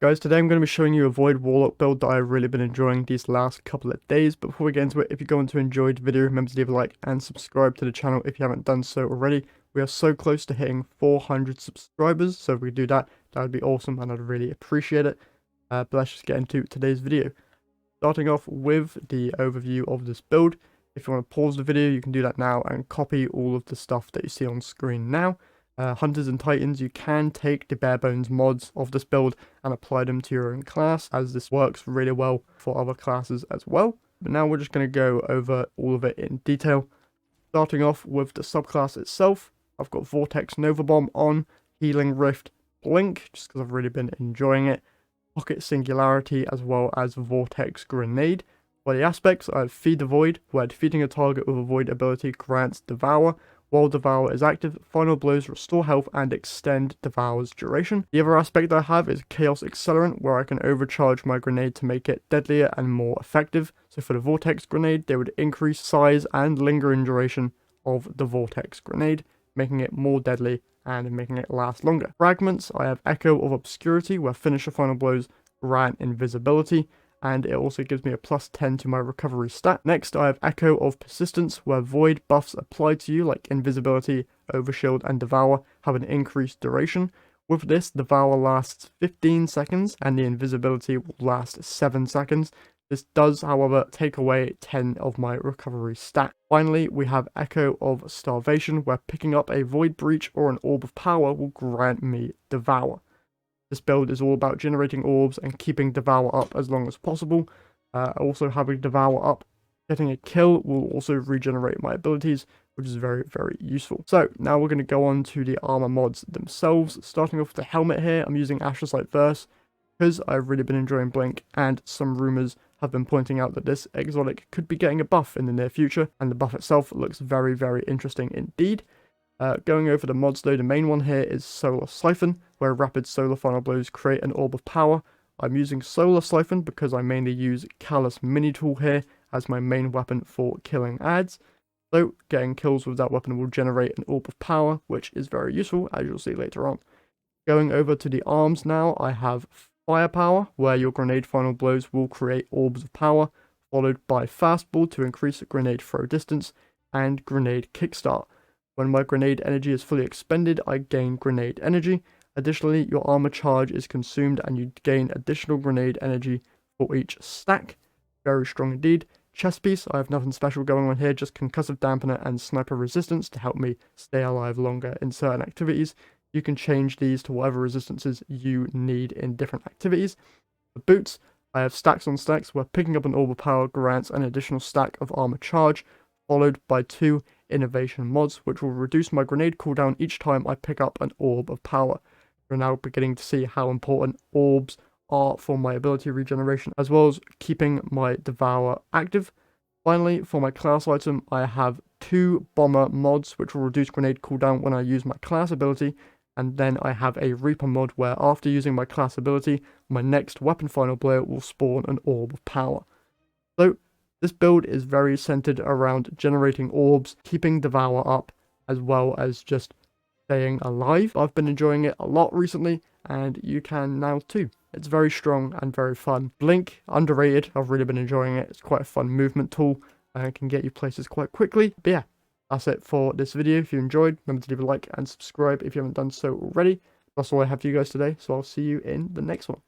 Guys, today I'm going to be showing you a Void Warlock build that I've really been enjoying these last couple of days. But before we get into it, if you're going to enjoy the video, remember to leave a like and subscribe to the channel if you haven't done so already. We are so close to hitting 400 subscribers, so if we do that, that would be awesome and I'd really appreciate it. But let's just get into today's video. Starting off with the overview of this build. If you want to pause the video, you can do that now and copy all of the stuff that you see on screen now. Hunters and Titans, you can take the bare bones mods of this build and apply them to your own class, as this works really well for other classes as well. But now we're just going to go over all of it in detail. Starting off with the subclass itself, I've got Vortex Nova Bomb on, Healing Rift, Blink, just because I've really been enjoying it, Pocket Singularity, as well as Vortex Grenade. For the aspects, I have Feed the Void, where defeating a target with a Void ability grants Devour. While Devour is active, Final Blows restore health and extend Devour's duration. The other aspect I have is Chaos Accelerant, where I can overcharge my grenade to make it deadlier and more effective. So for the Vortex Grenade, they would increase size and lingering duration of the Vortex Grenade, making it more deadly and making it last longer. Fragments, I have Echo of Obscurity, where finisher Final Blows grant invisibility, and it also gives me a +10 to my recovery stat. Next, I have Echo of Persistence, where void buffs applied to you, like Invisibility, Overshield, and Devour, have an increased duration. With this, Devour lasts 15 seconds, and the Invisibility will last 7 seconds. This does, however, take away 10 of my recovery stat. Finally, we have Echo of Starvation, where picking up a Void Breach or an Orb of Power will grant me Devour. This build is all about generating orbs and keeping Devour up as long as possible. Also having Devour up, getting a kill will also regenerate my abilities, which is very, very useful. So now we're going to go on to the armor mods themselves. Starting off with the helmet here, I'm using Astrocyte Verse because I've really been enjoying Blink, and some rumors have been pointing out that this exotic could be getting a buff in the near future, and the buff itself looks very, very interesting indeed. Going over the mods though, the main one here is Solar Siphon, where rapid solar final blows create an orb of power. I'm using Solar Siphon because I mainly use Callus Mini Tool here as my main weapon for killing ads. So getting kills with that weapon will generate an orb of power, which is very useful, as you'll see later on. Going over to the arms now, I have Firepower, where your grenade final blows will create orbs of power, followed by Fastball to increase grenade throw distance, and Grenade Kickstart. When my grenade energy is fully expended, I gain grenade energy. Additionally, your armor charge is consumed and you gain additional grenade energy for each stack. Very strong indeed. Chest piece, I have nothing special going on here, just concussive dampener and sniper resistance to help me stay alive longer in certain activities. You can change these to whatever resistances you need in different activities. For boots, I have stacks on stacks, where picking up an orb of power grants an additional stack of armor charge, followed by 2 innovation mods, which will reduce my grenade cooldown each time I pick up an orb of power. We're now beginning to see how important orbs are for my ability regeneration, as well as keeping my Devour active. Finally, for my class item, I have 2 bomber mods, which will reduce grenade cooldown when I use my class ability, and then I have a Reaper mod, where after using my class ability, my next weapon final blow will spawn an orb of power. So this build is very centered around generating orbs, keeping Devour up, as well as just staying alive. I've been enjoying it a lot recently, and you can now too. It's very strong and very fun. Blink, underrated. I've really been enjoying it. It's quite a fun movement tool and can get you places quite quickly. But yeah, that's it for this video. If you enjoyed, remember to leave a like and subscribe if you haven't done so already. That's all I have for you guys today, so I'll see you in the next one.